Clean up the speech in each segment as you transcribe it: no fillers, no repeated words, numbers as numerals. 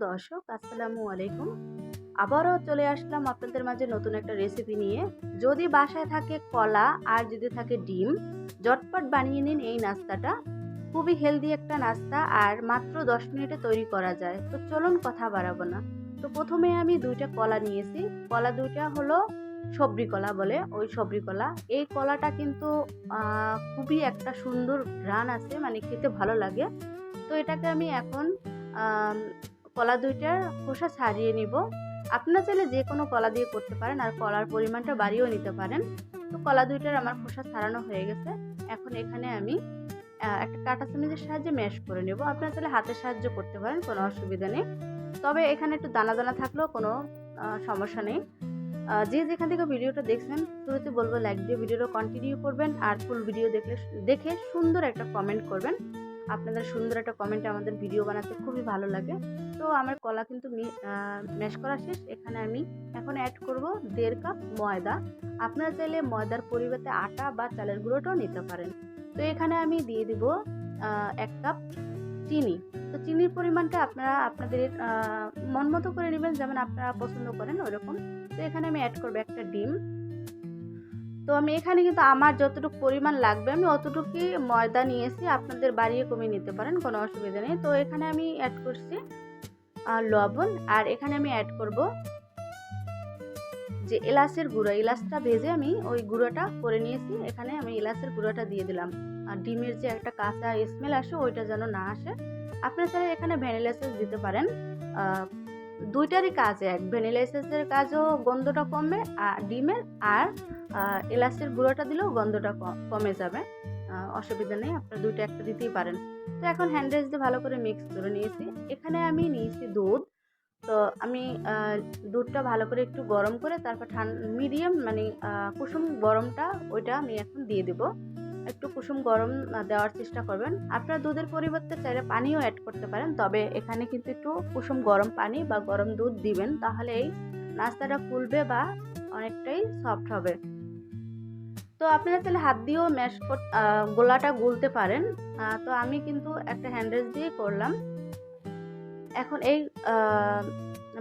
দর্শক আসসালামু আলাইকুম। আবারও চলে আসলাম আপনাদের মাঝে নতুন একটা রেসিপি নিয়ে। যদি বাসায় থাকে কলা আর যদি থাকে ডিম, ঝটপট বানিয়ে নিন এই নাস্তাটা। খুবই হেলদি একটা নাস্তা আর মাত্র 10 মিনিটে তৈরি করা যায়। তো চলুন কথা বাড়াবো না। তো প্রথমে আমি 2টা কলা নিয়েছি। কলা 2টা হলো সবরি কলা বলে, ওই সবরি কলা। এই কলাটা কিন্তু খুবই একটা সুন্দর ঘ্রাণ আছে, মানে খেতে ভালো লাগে। তো এটাকে আমি এখন আম কলা 2টার খোসা ছাড়িয়ে নিব। আপনারা চাইলে যে কোনো কলা দিয়ে করতে পারেন আর কলার পরিমাণটা বাড়িয়েও নিতে পারেন। তো কলা 2টার আমার খোসা ছাড়ানো হয়ে গেছে। এখন এখানে আমি একটা কাঁটা চামচের সাহায্যে ম্যাশ করে নেব। আপনারা চাইলে হাতের সাহায্য করতে পারেন, কোনো অসুবিধা নেই। তবে এখানে একটু দানা দানা থাকলেও কোনো সমস্যা নেই। যে যেখান থেকে ভিডিওটা দেখছেন শুরুতে বলবো লাইক দিয়ে ভিডিওটা কন্টিনিউ করবেন আর ফুল ভিডিও দেখে সুন্দর একটা কমেন্ট করবেন। আপনাদের সুন্দর একটা কমেন্টে আমাদের ভিডিও বানাতে খুবই ভালো লাগে। তো আমার কলা কিন্তু ম্যাশ করা শেষ। এখানে আমি এখন অ্যাড করব 1.5 কাপ ময়দা। আপনারা চাইলে ময়দার পরিবর্তে আটা বা চালের গুঁড়োটাও নিতে পারেন। তো এখানে আমি দিয়ে দিব 1 কাপ চিনি। তো চিনির পরিমাণটা আপনারা আপনাদের মন মতো করে নেবেন, যেমন আপনারা পছন্দ করেন ওরকম। তো এখানে আমি অ্যাড করব একটা ডিম। তো আমি এখানে কিন্তু আমার যতটুকু পরিমাণ লাগবে আমি অতটুকুই ময়দা নিয়েছি, আপনাদের বাড়িয়ে কমিয়ে নিতে পারেন, কোনো অসুবিধা নেই। তো এখানে আমি অ্যাড করছি লবণ, আর এখানে আমি অ্যাড করব যে এলাচের গুঁড়ো। এলাচটা ভেজে আমি ওই গুঁড়োটা করে নিয়েছি, এখানে আমি এলাচের গুঁড়োটা দিয়ে দিলাম। আর ডিমের যে একটা কাঁচা স্মেল আসে ওইটা যেন না আসে। আপনারা চাইলে এখানে ভ্যানিলা এসেন্স দিতে পারেন। দুইটারই কাজ এক, ভ্যানিলা এসেন্সের কাজও গন্ধটা কমবে আর ডিমের, আর এলাচের গুঁড়োটা দিলেও গন্ধটা কমে যাবে। অসুবিধা নেই, আপনারা দুইটা একটা দিতেই পারেন। তো এখন হ্যান্ড রাইস দিয়ে ভালো করে মিক্স করে নিয়েছি। এখানে আমি নিয়েছি দুধ। তো আমি দুধটা ভালো করে একটু গরম করে তারপর মিডিয়াম মানে কুসুম গরমটা ওইটা আমি এখন দিয়ে দেবো। একটু কুসুম গরম দেওয়ার চেষ্টা করবেন। আপনারা দুধের পরিবর্তে চাইলে পানিও অ্যাড করতে পারেন, তবে এখানে কিন্তু একটু কুসুম গরম পানি বা গরম দুধ দিবেন, তাহলে এই নাস্তাটা ফুলবে বা অনেকটাই সফট হবে। তো আপনারা চাইলে হাত দিয়েও গোলাটা গুলতে পারেন। তো আমি কিন্তু একটা হ্যান্ডেল দিয়ে করলাম। এখন এই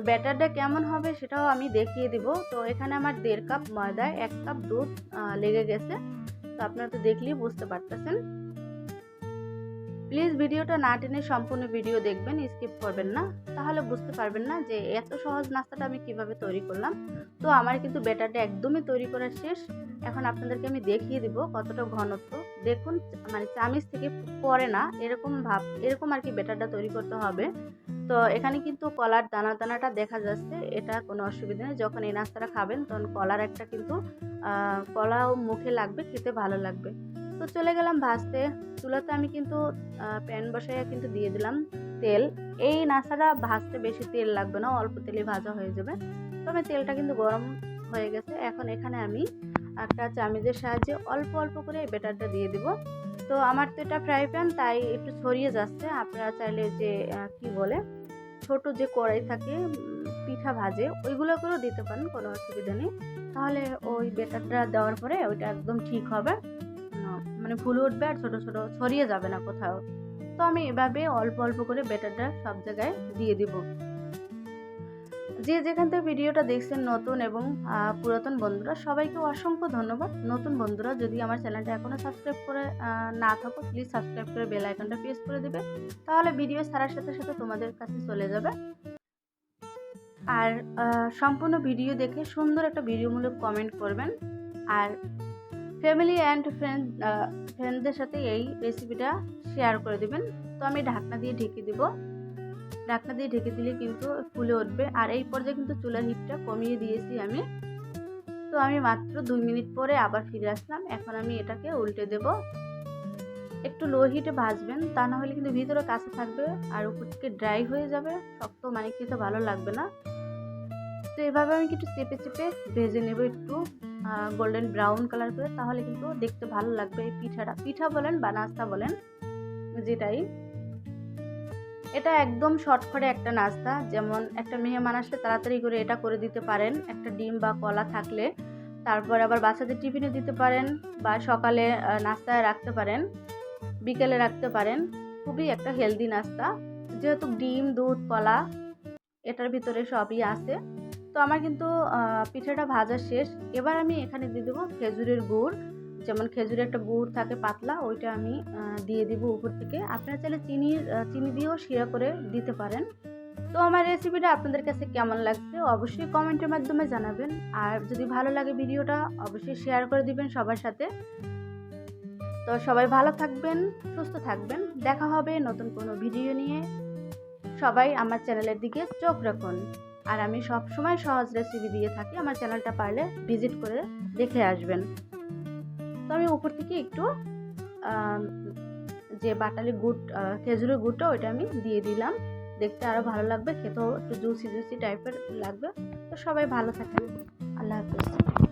ব্যাটারটা কেমন হবে সেটাও আমি দেখিয়ে দিব। তো এখানে আমার 1.5 কাপ ময়দায় 1 কাপ দুধ লেগে গেছে। তো আপনারা তো দেখলেই বুঝতে পারতেছেন। প্লিজ ভিডিওটা না টেনে সম্পূর্ণ ভিডিও দেখবেন, স্কিপ করবেন না, তাহলে বুঝতে পারবেন না যে এত সহজ নাস্তাটা আমি কিভাবে তৈরি করলাম। তো আমার কিন্তু ব্যাটারটা একদমই তৈরি করা শেষ। এখন আপনাদেরকে আমি দেখিয়ে দিব কতটা ঘনত্ব। দেখুন, মানে চামিচ থেকে পড়ে না এরকম আর কি ব্যাটারটা তৈরি করতে হবে। তো এখানে কিন্তু কলার দানাটা দেখা যাচ্ছে, এটা কোনো অসুবিধা নেই। যখন এই নাস্তাটা খাবেন তখন কলার একটা কিন্তু কলাও মুখে লাগবে, খেতে ভালো লাগবে। তো চলে গেলাম ভাজতে। চুলাতে আমি কিন্তু প্যান বসায় কিন্তু দিয়ে দিলাম তেল। এই নাস্তাটা ভাজতে বেশি তেল লাগবে না, অল্প তেলে ভাজা হয়ে যাবে। তবে তেলটা কিন্তু গরম হয়ে গেছে। এখন এখানে আমি একটা চামচের সাহায্যে অল্প অল্প করে ব্যাটারটা দিয়ে দিব। তো আমার তো এটা ফ্রাই প্যান, তাই একটু ছড়িয়ে যাচ্ছে। আপনারা চাইলে যে কি বলে ছোট যে কড়াই থাকে পিঠা ভাজে ওইগুলো করেও দিতে পারেন, কোনো অসুবিধা নেই। তাহলে ওই ব্যাটারটা দেওয়ার পরে ওইটা একদম ঠিক হবে, মানে ফুলে উঠবে আর ছোট ছোট ছড়িয়ে যাবে না কোথাও। তো আমি এভাবে অল্প অল্প করে ব্যাটারটা সব জায়গায় দিয়ে দিব। যে যেখান থেকে ভিডিওটা দেখছেন নতুন এবং পুরাতন বন্ধুরা সবাইকে অসংখ্য ধন্যবাদ। নতুন বন্ধুরা যদি আমার চ্যানেলটা এখনো সাবস্ক্রাইব করে না থাকো, প্লিজ সাবস্ক্রাইব করে বেল আইকনটা প্রেস করে দেবে, তাহলে ভিডিও ছাড়ার সাথে সাথে তোমাদের কাছে চলে যাবে। আর সম্পূর্ণ ভিডিও দেখে সুন্দর একটা ভিডিওমূলক কমেন্ট করবেন। আর ফ্যামিলি অ্যান্ড ফ্রেন্ডদের সাথে এই রেসিপিটা শেয়ার করে দেবেন। তো আমি ঢাকনা দিয়ে ঢেকে দিব। ঢাকনা দিয়ে ঢেকে দিলে কিন্তু ফুলে উঠবে। আর এই পর্যায়ে কিন্তু চুলার হিটটা কমিয়ে দিয়েছি আমি। তো আমি মাত্র 2 মিনিট পরে আবার ফিরে আসলাম। এখন আমি এটাকে উল্টে দেব। একটু লো হিটে ভাজবেন, তা না হলে কিন্তু ভিতরে কাঁচা থাকবে আর উপর থেকে ড্রাই হয়ে যাবে, শক্ত, মানে খেতে ভালো লাগবে না। তো এভাবে আমি একটু চেপে চেপে ভেজে নেব একটু গোল্ডেন ব্রাউন কালার করে, তাহলে কিন্তু দেখতে ভালো লাগবে। এই পিঠা বলেন বা নাস্তা বলেন যেটাই, এটা একদম শর্টকাটে একটা নাস্তা। যেমন একটা মেহমান আসলে তাড়াতাড়ি করে এটা করে দিতে পারেন, একটা ডিম বা কলা থাকলে। তারপর আবার বাচ্চাদের টিফিনে দিতে পারেন বা সকালে নাস্তায় রাখতে পারেন, বিকেলে রাখতে পারেন। খুবই একটা হেলদি নাস্তা, যেহেতু ডিম, দুধ, কলা এটার ভিতরে সবই আছে। তো আমার কিন্তু পিঠাটা ভাজা শেষ। এবার আমি এখানে দিয়ে দেবো খেজুরের গুড়, যেমন খেজুরের একটা গুড় থাকে পাতলা, ওইটা আমি দিয়ে দিব উপর থেকে। আপনারা চাইলে চিনি দিয়েও শিরা করে দিতে পারেন। তো আমার রেসিপিটা আপনাদের কাছে কেমন লাগছে অবশ্যই কমেন্টের মাধ্যমে জানাবেন। আর যদি ভালো লাগে ভিডিওটা অবশ্যই শেয়ার করে দিবেন সবার সাথে। তো সবাই ভালো থাকবেন, সুস্থ থাকবেন। দেখা হবে নতুন কোনো ভিডিও নিয়ে। সবাই আমার চ্যানেলের দিকে চোখ রাখুন। আর আমি সব সময় সহজ রেসিপি দিয়ে থাকি, আমার চ্যানেলটা পারলে ভিজিট করে দেখে আসবেন। তো আমি উপর থেকে একটু যে বাটালি গুড়, খেজুরের গুড়টা ওইটা আমি দিয়ে দিলাম। দেখতে আরও ভালো লাগবে, খেতেও একটু জুসি জুসি টাইপের লাগবে। তো সবাই ভালো থাকেন, আল্লাহ হাফেজ।